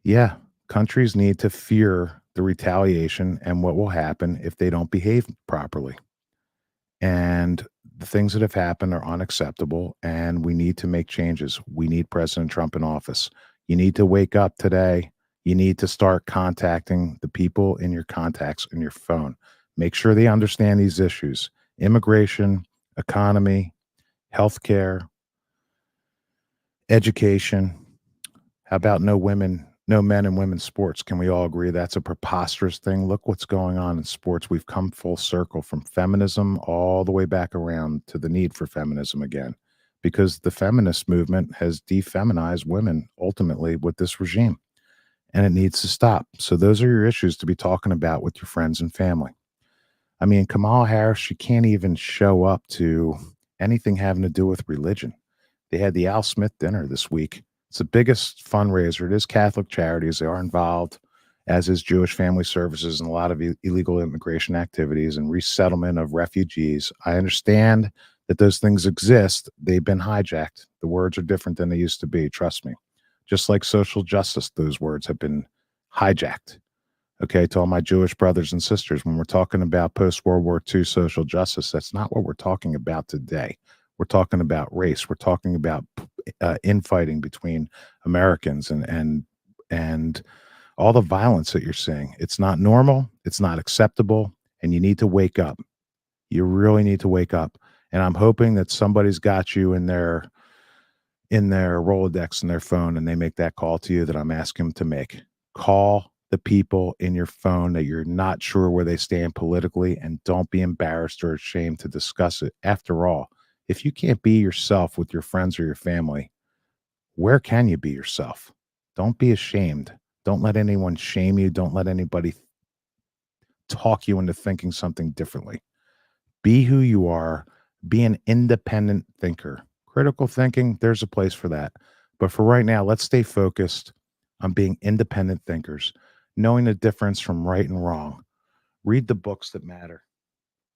Yeah, countries need to fear the retaliation and what will happen if they don't behave properly. And the things that have happened are unacceptable, and we need to make changes. We need President Trump in office. You need to wake up today. You need to start contacting the people in your contacts in your phone. Make sure they understand these issues: immigration, economy, healthcare, education. How about no men in women's sports? Can we all agree that's a preposterous thing? Look what's going on in sports. We've come full circle from feminism all the way back around to the need for feminism again, because the feminist movement has defeminized women ultimately with this regime. and it needs to stop. So those are your issues to be talking about with your friends and family. I mean, Kamala Harris, she can't even show up to anything having to do with religion. They had the Al Smith dinner this week. It's the biggest fundraiser. It is Catholic charities. They are involved, as is Jewish Family Services, and a lot of illegal immigration activities and resettlement of refugees. I understand that those things exist. They've been hijacked. The words are different than they used to be. Trust me. Just like social justice, those words have been hijacked. Okay, to all my Jewish brothers and sisters, when we're talking about post-World War II social justice, that's not what we're talking about today. We're talking about race. We're talking about infighting between Americans and all the violence that you're seeing. It's not normal. It's not acceptable, and you need to wake up. You really need to wake up. And I'm hoping that somebody's got you in their Rolodex in their phone, and they make that call to you that I'm asking them to make. Call the people in your phone that you're not sure where they stand politically, and don't be embarrassed or ashamed to discuss it. After all, if you can't be yourself with your friends or your family, where can you be yourself? Don't be ashamed. Don't let anyone shame you. Don't let anybody talk you into thinking something differently. Be who you are. Be an independent thinker. Critical thinking, there's a place for that. But for right now, let's stay focused on being independent thinkers, knowing the difference from right and wrong. Read the books that matter.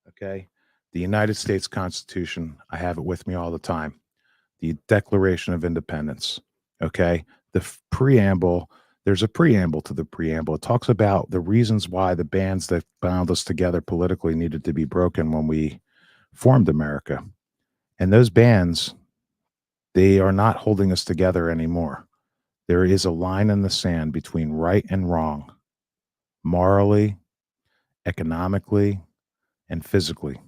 Okay? The United States Constitution, I have it with me all the time. The Declaration of Independence. Okay? The preamble, there's a preamble to the preamble. It talks about the reasons why the bands that bound us together politically needed to be broken when we formed America. And those bands, they are not holding us together anymore. There is a line in the sand between right and wrong, morally, economically, and physically.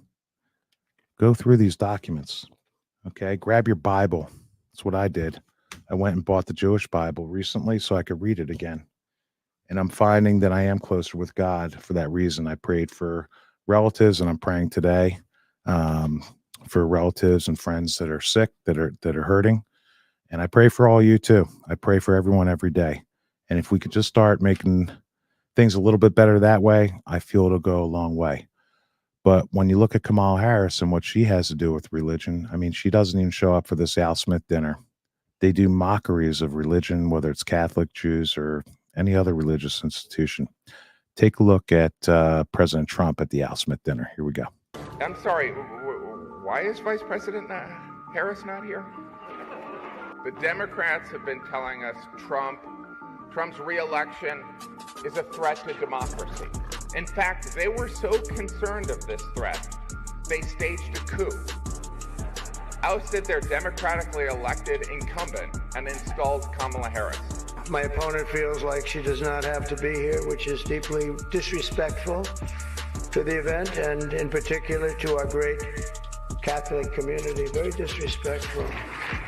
Go through these documents, okay? Grab your Bible. That's what I did. I went and bought the Jewish Bible recently so I could read it again. And I'm finding that I am closer with God for that reason. I prayed for relatives, and I'm praying today for relatives and friends that are sick, that are hurting. And I pray for all you too. I pray for everyone every day. And if we could just start making things a little bit better that way, I feel it'll go a long way. But when you look at Kamala Harris and what she has to do with religion, I mean, she doesn't even show up for this Al Smith dinner. They do mockeries of religion, whether it's Catholic, Jews, or any other religious institution. Take a look at President Trump at the Al Smith dinner. Here we go. I'm sorry, why is Vice President Harris not here? The Democrats have been telling us Trump's re-election is a threat to democracy. In fact, they were so concerned of this threat, they staged a coup, ousted their democratically elected incumbent, and installed Kamala Harris. My opponent feels like she does not have to be here, which is deeply disrespectful to the event, and in particular to our great Catholic community. Very disrespectful.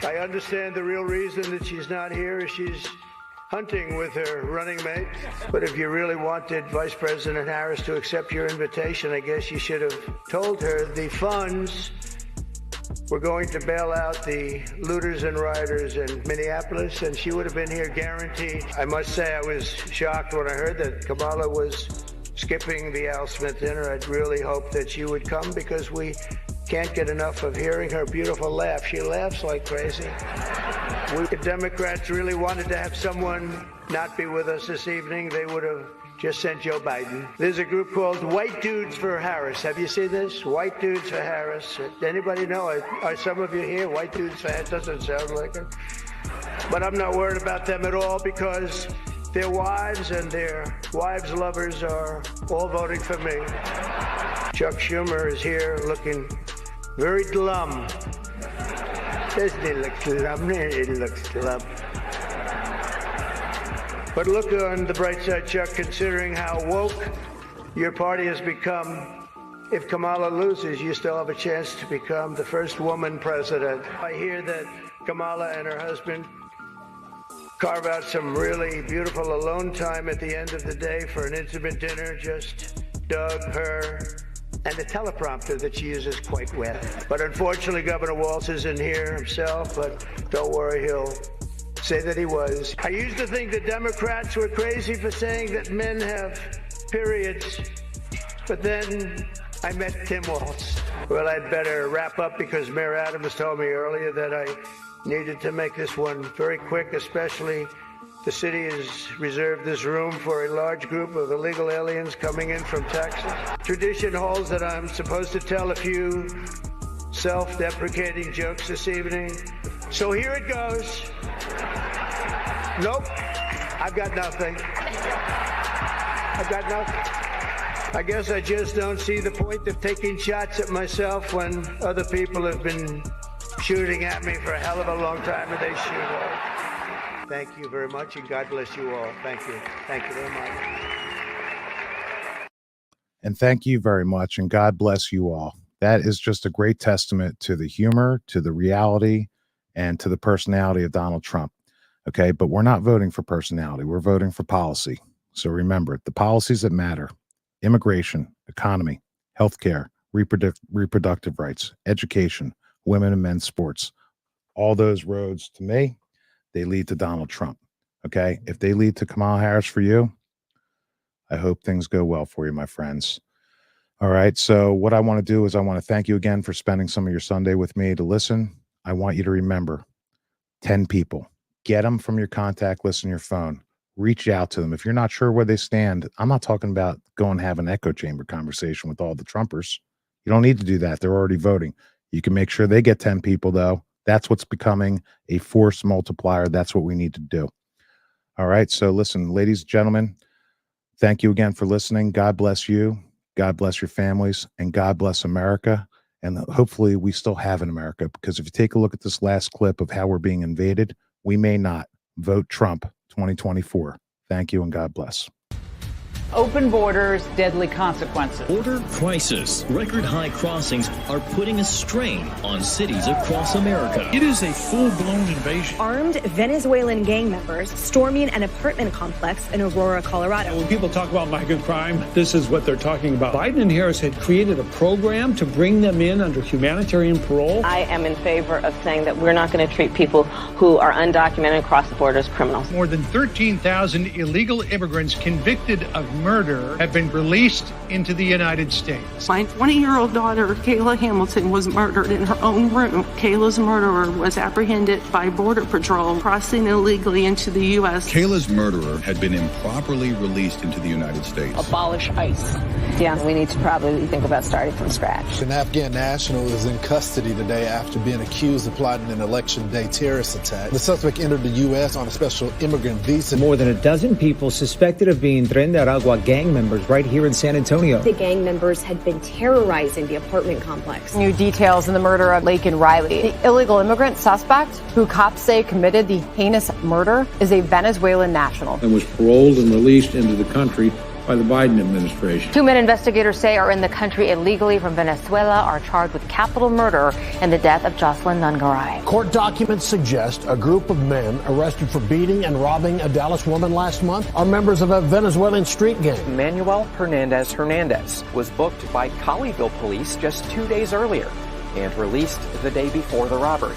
I understand the real reason that she's not here is she's hunting with her running mate. But if you really wanted Vice President Harris to accept your invitation, I guess you should have told her the funds were going to bail out the looters and rioters in Minneapolis, and she would have been here guaranteed. I must say I was shocked when I heard that Kamala was skipping the Al Smith dinner. I'd really hoped that she would come because we can't get enough of hearing her beautiful laugh. She laughs like crazy. We, the Democrats, really wanted to have someone not be with us this evening. They would have just sent Joe Biden. There's a group called White Dudes for Harris. Have you seen this? White Dudes for Harris. Anybody know? Are some of you here? White Dudes for Harris? Doesn't sound like it. But I'm not worried about them at all because their wives and their wives' lovers are all voting for me. Chuck Schumer is here looking very glum. Doesn't he look glum? It looks glum. But look on the bright side, Chuck, considering how woke your party has become. If Kamala loses, you still have a chance to become the first woman president. I hear that Kamala and her husband carve out some really beautiful alone time at the end of the day for an intimate dinner, just Doug, her, and the teleprompter that she uses quite well. But unfortunately, Governor Walz isn't here himself, but don't worry, he'll say that he was. I used to think the Democrats were crazy for saying that men have periods, but then I met Tim Walz. Well, I'd better wrap up because Mayor Adams told me earlier that I needed to make this one very quick, especially the city has reserved this room for a large group of illegal aliens coming in from Texas. Tradition holds that I'm supposed to tell a few self-deprecating jokes this evening. So here it goes. Nope, I've got nothing. I've got nothing. I guess I just don't see the point of taking shots at myself when other people have been shooting at me for a hell of a long time and they shoot all. Thank you very much, and God bless you all. Thank you. Thank you very much. And thank you very much, and God bless you all. That is just a great testament to the humor, to the reality, and to the personality of Donald Trump. Okay, but we're not voting for personality. We're voting for policy. So remember, the policies that matter: immigration, economy, healthcare, reproductive rights, education, women and men's sports. All those roads, to me, they lead to Donald Trump. Okay, if they lead to Kamala Harris for you, I hope things go well for you, my friends. All right, so what I want to do is I want to thank you again for spending some of your Sunday with me to listen. I want you to remember 10 people. Get them from your contact list on your phone. Reach out to them. If you're not sure where they stand, I'm not talking about go and have an echo chamber conversation with all the Trumpers. You don't need to do that. They're already voting. You can make sure they get 10 people, though. That's what's becoming a force multiplier. That's what we need to do. All right. So listen, ladies and gentlemen, thank you again for listening. God bless you. God bless your families, and God bless America. And hopefully we still have an America, because if you take a look at this last clip of how we're being invaded, we may not. Vote Trump 2024. Thank you, and God bless. Open borders, deadly consequences. Border crisis. Record high crossings are putting a strain on cities across America. It is a full-blown invasion. Armed Venezuelan gang members storming an apartment complex in Aurora, Colorado. When people talk about migrant crime, this is what they're talking about. Biden and Harris had created a program to bring them in under humanitarian parole. I am in favor of saying that we're not going to treat people who are undocumented across the border as criminals. More than 13,000 illegal immigrants convicted of murder have been released into the United States. My 20-year-old daughter, Kayla Hamilton, was murdered in her own room. Kayla's murderer was apprehended by Border Patrol crossing illegally into the U.S. Kayla's murderer had been improperly released into the United States. Abolish ICE. Yeah, we need to probably think about starting from scratch. An Afghan national is in custody today after being accused of plotting an election day terrorist attack. The suspect entered the U.S. on a special immigrant visa. More than a dozen people suspected of being Tren de Aragua gang members right here in San Antonio. The gang members had been terrorizing the apartment complex. New details in the murder of Laken Riley. The illegal immigrant suspect, who cops say committed the heinous murder, is a Venezuelan national. And was paroled and released into the country by the Biden administration. Two men investigators say are in the country illegally from Venezuela are charged with capital murder in the death of Jocelyn Nungaray. Court documents suggest a group of men arrested for beating and robbing a Dallas woman last month are members of a Venezuelan street gang. Manuel Hernandez was booked by Colleyville police just 2 days earlier and released the day before the robbery.